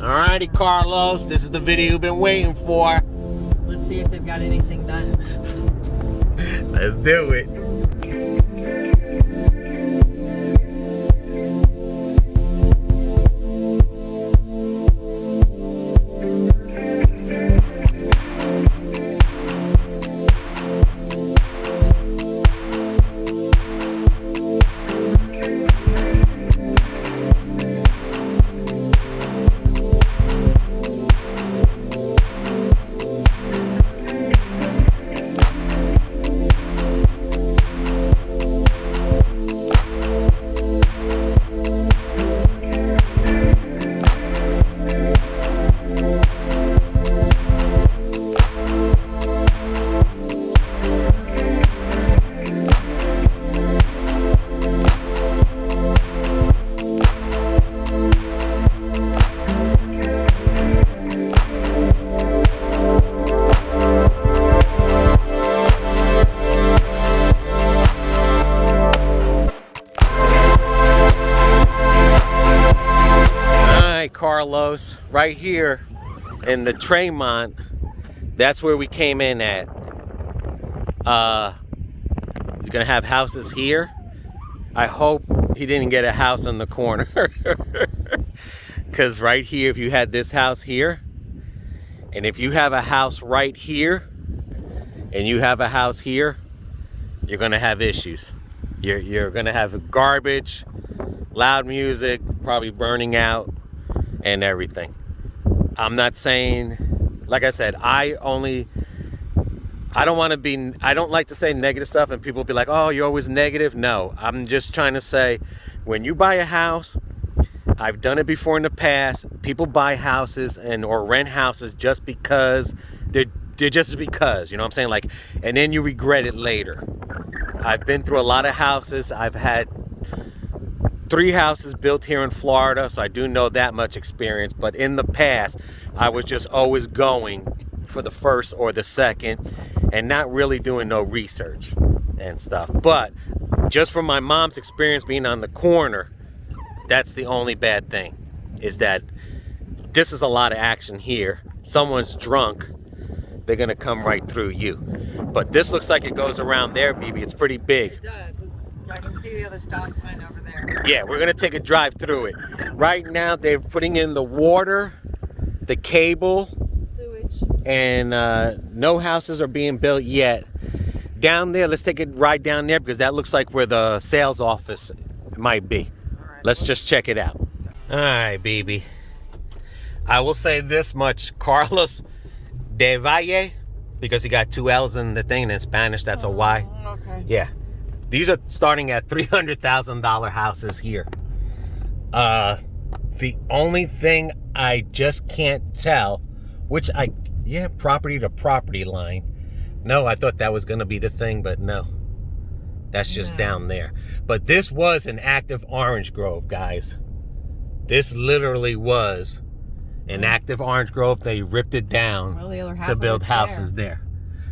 Alrighty, Carlos, this is the video you've been waiting for. Let's see if they've got anything done. Let's do it. Carlos, right here in the Treymont, that's where we came in at. He's gonna have houses here. I hope he didn't get a house on the corner. Because right here, if you had this house here, and if you have a house right here, and you have a house here, you're gonna have issues. You're gonna have garbage, loud music, probably burning out, and everything. I'm not saying, like I said, I don't like to say negative stuff and people be like, oh, you're always negative. No, I'm just trying to say, when you buy a house, I've done it before in the past, people buy houses or rent houses just because they're just because, you know what I'm saying? Like, and then you regret it later. I've been through a lot of houses. I've had 3 houses built here in Florida, so I do know that much experience. But in the past, I was just always going for the first or the second and not really doing no research and stuff. But just from my mom's experience being on the corner, that's the only bad thing, is that this is a lot of action here. Someone's drunk, they're gonna come right through you. But this looks like it goes around there, BB. It's pretty big. It does. I can see the other stop sign over there. Yeah, we're gonna take a drive through it. Right now, they're putting in the water, the cable, Sewage. and no houses are being built yet. Down there, let's take a ride down there because that looks like where the sales office might be. All right, Let's just check it out. All right, baby. I will say this much, Carlos de Valle, because he got 2 L's in the thing, and in Spanish, that's a Y. Okay. Yeah. These are starting at $300,000 houses here. The only thing I just can't tell, property to property line. No, I thought that was gonna be the thing, but no. That's just down there. But this was an active orange grove, guys. This literally was an active orange grove. They ripped it down to build houses there.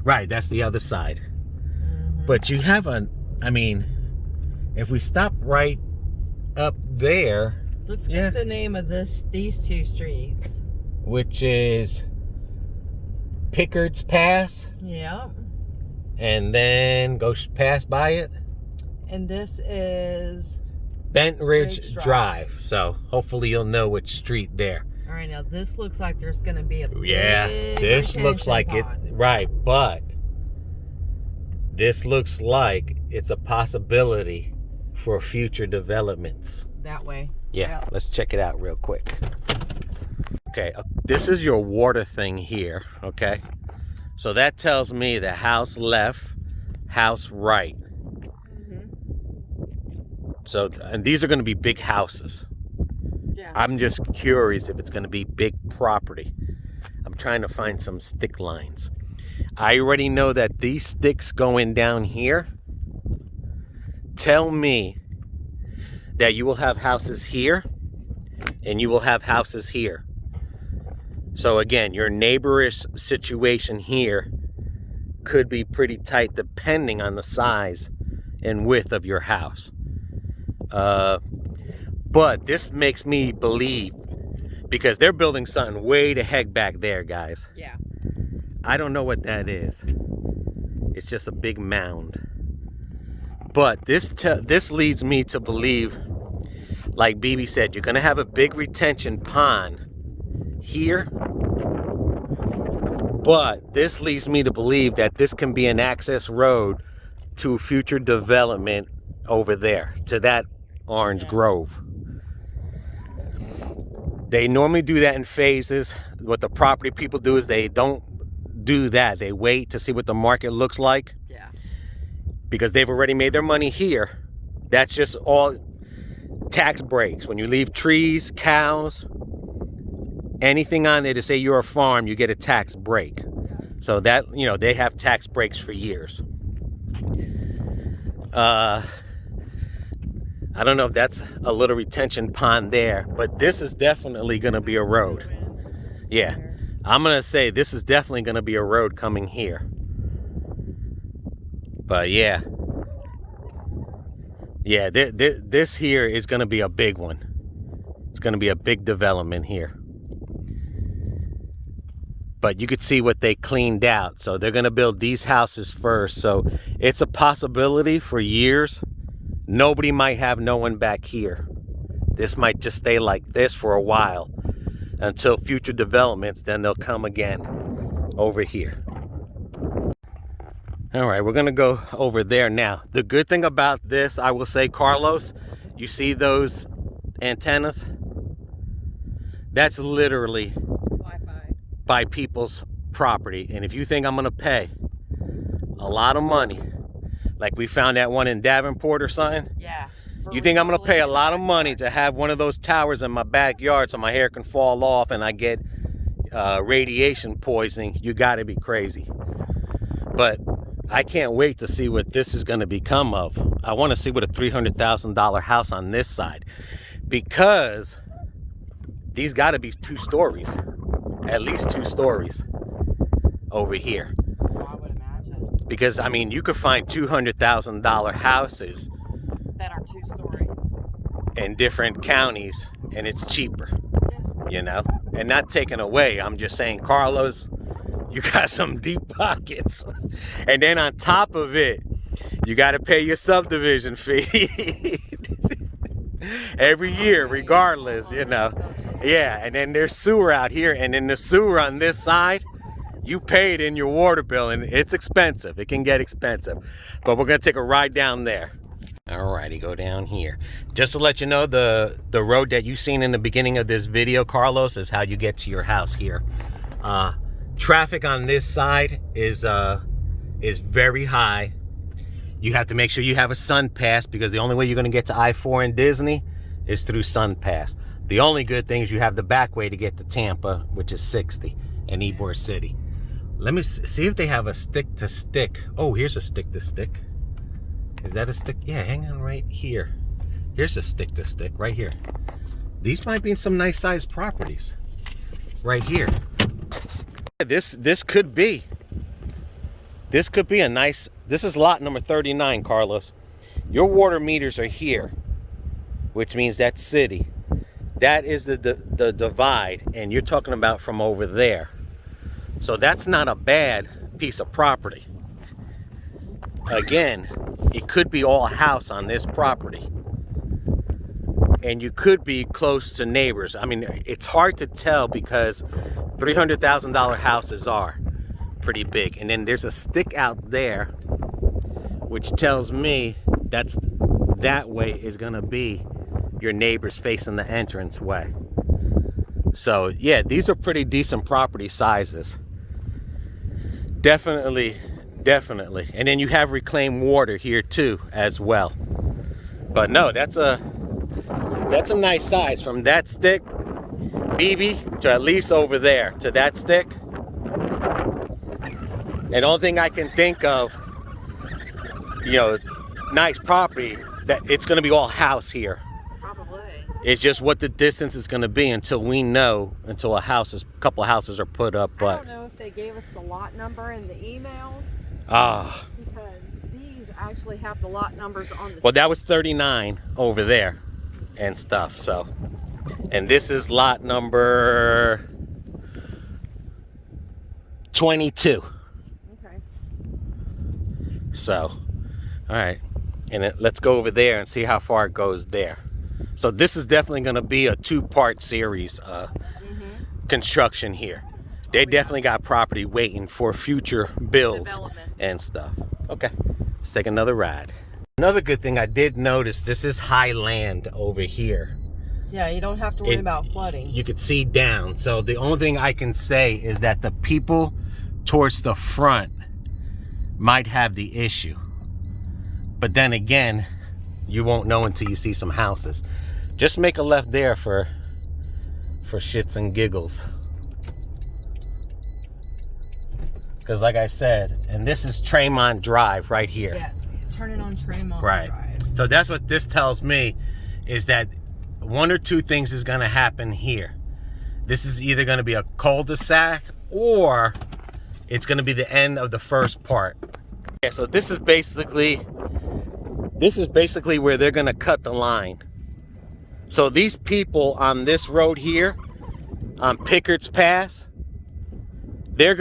Right, that's the other side. Mm-hmm. But you have if we stop right up there. Let's get the name of these 2 streets. Which is Pickard's Pass. Yeah. And then go pass by it. And this is Bent Ridge Drive. So hopefully you'll know which street there. All right, now this looks like there's going to be a this looks like pond. it. Right, but this looks like it's a possibility for future developments. That way. Yeah, let's check it out real quick. Okay, this is your water thing here, okay? So that tells me the house left, house right. Mm-hmm. So, and these are going to be big houses. Yeah. I'm just curious if it's going to be big property. I'm trying to find some stick lines. I already know that these sticks going down here tell me that you will have houses here and you will have houses here. So again, your neighborish situation here could be pretty tight depending on the size and width of your house. But this makes me believe because they're building something way the heck back there, guys. Yeah. I don't know what that is. It's just a big mound. But this leads me to believe, like BB said, you're going to have a big retention pond here. But this leads me to believe that this can be an access road to future development over there, to that orange grove. They normally do that in phases. What the property people do is they don't do that. They wait to see what the market looks like. Yeah. Because they've already made their money here. That's just all tax breaks. When you leave trees, cows, anything on there to say you're a farm, you get a tax break. So that, you know, they have tax breaks for years. I don't know if that's a little retention pond there, but this is definitely going to be a road. Yeah, I'm going to say this is definitely going to be a road coming here. But yeah, this here is going to be a big one. It's going to be a big development here. But you could see what they cleaned out. So they're going to build these houses first. So it's a possibility for years. Nobody might have no one back here. This might just stay like this for a while until future developments. Then they'll come again over here. All right, we're going to go over there now. The good thing about this, I will say, Carlos, you see those antennas? That's literally Wi-Fi by people's property. And if you think I'm going to pay a lot of money, like we found that one in Davenport or something. Yeah. You think I'm going to pay a lot of money to have one of those towers in my backyard so my hair can fall off and I get radiation poisoning? You got to be crazy. But I can't wait to see what this is going to become of. I want to see what a $300,000 house on this side. Because these got to be 2 stories. At least 2 stories over here. I would imagine. Because, I mean, you could find $200,000 houses That are 2-story. in different counties, and it's cheaper, Yeah. you know? And not taken away, I'm just saying, Carlos, you got some deep pockets. And then on top of it, you got to pay your subdivision fee every year, regardless, you know? Yeah, and then there's sewer out here, and then the sewer on this side, you pay it in your water bill, and it's expensive. It can get expensive. But we're going to take a ride down there. Alrighty, go down here. Just to let you know, the road that you seen in the beginning of this video, Carlos, is how you get to your house here. Traffic on this side is very high. You have to make sure you have a Sun Pass, because the only way you're going to get to I-4 in Disney is through Sun Pass. The only good thing is you have the back way to get to Tampa, which is 60, and Ybor City. Let me see if they have a stick-to-stick. Oh, here's a stick-to-stick. Is that a stick? Yeah, hang on right here. Here's a stick-to-stick right here. These might be some nice-sized properties right here. This could be. This could be a nice. This is lot number 39, Carlos. Your water meters are here, which means that's city. That is the divide, and you're talking about from over there. So that's not a bad piece of property. Again, it could be all house on this property. And you could be close to neighbors. I mean, it's hard to tell because $300,000 houses are pretty big. And then there's a stick out there, which tells me that way is gonna be your neighbors facing the entrance way. So yeah, these are pretty decent property sizes. Definitely. And then you have reclaimed water here too as well. But no, that's a nice size from that stick, BB, to at least over there to that stick. And the only thing I can think of, you know, nice property, that it's going to be all house here. Probably. It's just what the distance is going to be until we know, until a couple of houses are put up. But I don't know if they gave us the lot number in the email. Ah. Because these actually have the lot numbers on the Well, that was 39 over there and stuff. So And this is lot number 22. Okay. So, all right. And let's go over there and see how far it goes there. So this is definitely going to be a 2-part series construction here. They definitely got property waiting for future builds and stuff. Okay, let's take another ride. Another good thing I did notice, this is highland over here. Yeah, you don't have to worry about flooding. You could see down. So the only thing I can say is that the people towards the front might have the issue. But then again, you won't know until you see some houses. Just make a left there for shits and giggles. Because like I said, and this is Treymont Drive right here. Yeah, turn it on Treymont Right. Drive. So that's what this tells me, is that one or two things is going to happen here. This is either going to be a cul-de-sac or it's going to be the end of the first part. Yeah, so this is basically where they're going to cut the line. So these people on this road here, on Pickett's Pass, they're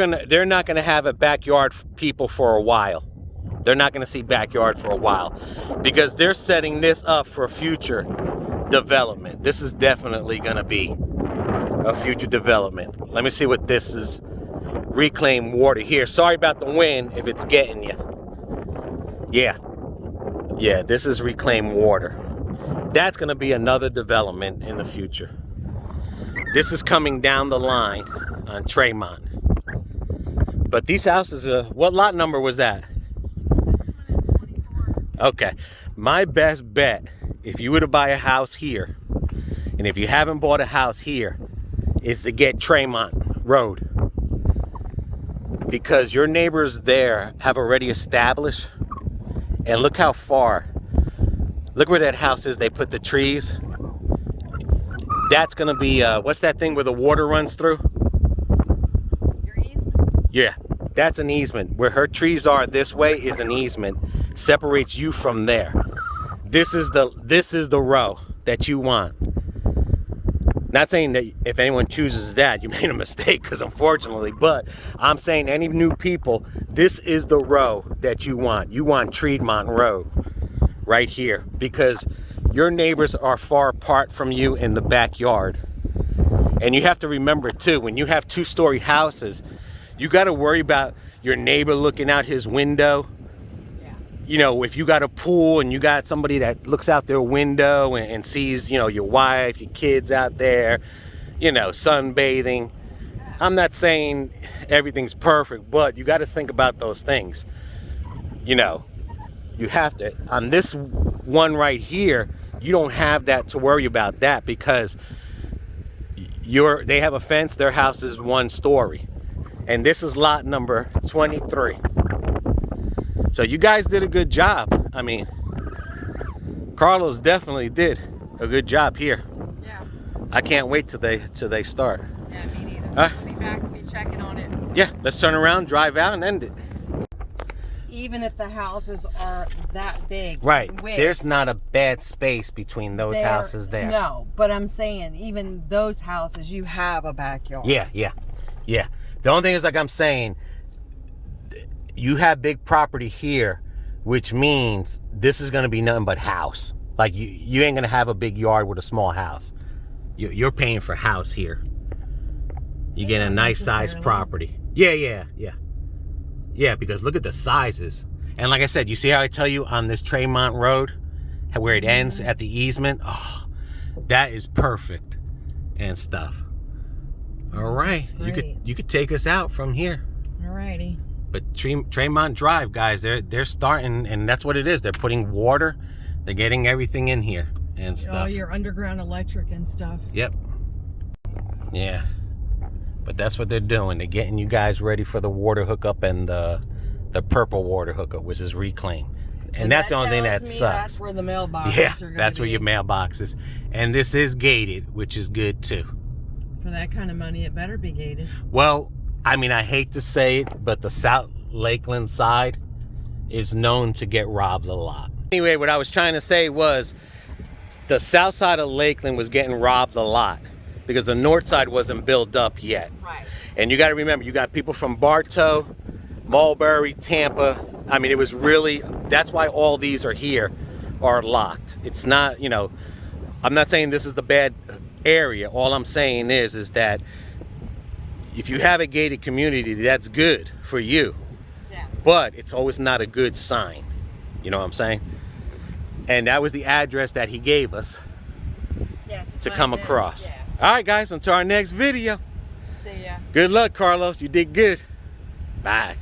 not going to have a backyard people for a while. They're not going to see backyard for a while because they're setting this up for future development. This is definitely going to be a future development. Let me see what this is. Reclaimed water here. Sorry about the wind if it's getting you. Yeah, this is reclaimed water. That's going to be another development in the future. This is coming down the line on Treymont. But these houses, what lot number was that? Okay, my best bet, if you were to buy a house here, and if you haven't bought a house here, is to get Treymont Road. Because your neighbors there have already established, and look how far. Look where that house is, they put the trees. That's gonna be, what's that thing where the water runs through? Your easement. Yeah, that's an easement. Where her trees are this way is an easement. Separates you from there. This is the row that you want. Not saying that if anyone chooses that, you made a mistake, because unfortunately, but I'm saying any new people, this is the row that you want. You want Treymont Road right here, because your neighbors are far apart from you in the backyard. And you have to remember too, when you have 2-story houses, you got to worry about your neighbor looking out his window. You know, if you got a pool and you got somebody that looks out their window and sees, you know, your wife, your kids out there, you know, sunbathing. I'm not saying everything's perfect, but you got to think about those things. You know, you have to. On this one right here, you don't have that to worry about that, because they have a fence, their house is 1 story. And this is lot number 23. So you guys did a good job. I mean, Carlos definitely did a good job here. Yeah. I can't wait till they start. Yeah, me neither. So I'll be back and be checking on it. Yeah, let's turn around, drive out, and end it. Even if the houses are that big. Right. width, There's not a bad space between those houses there. No, but I'm saying even those houses, you have a backyard. Yeah. The only thing is, like I'm saying, you have big property here, which means this is going to be nothing but house. Like you ain't going to have a big yard with a small house. You're paying for house here. You get a nice sized property. Yeah, because look at the sizes. And like I said, you see how I tell you on this Treymont Road, where it ends at the easement? Oh, that is perfect and stuff. All right, you could take us out from here. Alrighty. But Treymont Drive, guys, they're starting, and that's what it is. They're putting water, they're getting everything in here and stuff. Oh, your underground electric and stuff. Yep. Yeah. But that's what they're doing. They're getting you guys ready for the water hookup and the purple water hookup, which is reclaimed. And that's the only thing that sucks. That's where the mailboxes Yeah, are going that's where your mailbox is. And this is gated, which is good too. For that kind of money, it better be gated. Well, I mean, I hate to say it, but the South Lakeland side is known to get robbed a lot. Anyway, what I was trying to say was, the south side of Lakeland was getting robbed a lot because the north side wasn't built up yet. Right. And you got to remember, you got people from Bartow, Mulberry, Tampa. I mean, it was really, that's why all these are here, are locked. It's not, you know, I'm not saying this is the bad area. All I'm saying is that if you have a gated community, that's good for you. Yeah. But it's always not a good sign. You know what I'm saying? And that was the address that he gave us Yeah. to find come this, across. Yeah. All right, guys, until our next video. See ya. Good luck, Carlos. You did good. Bye.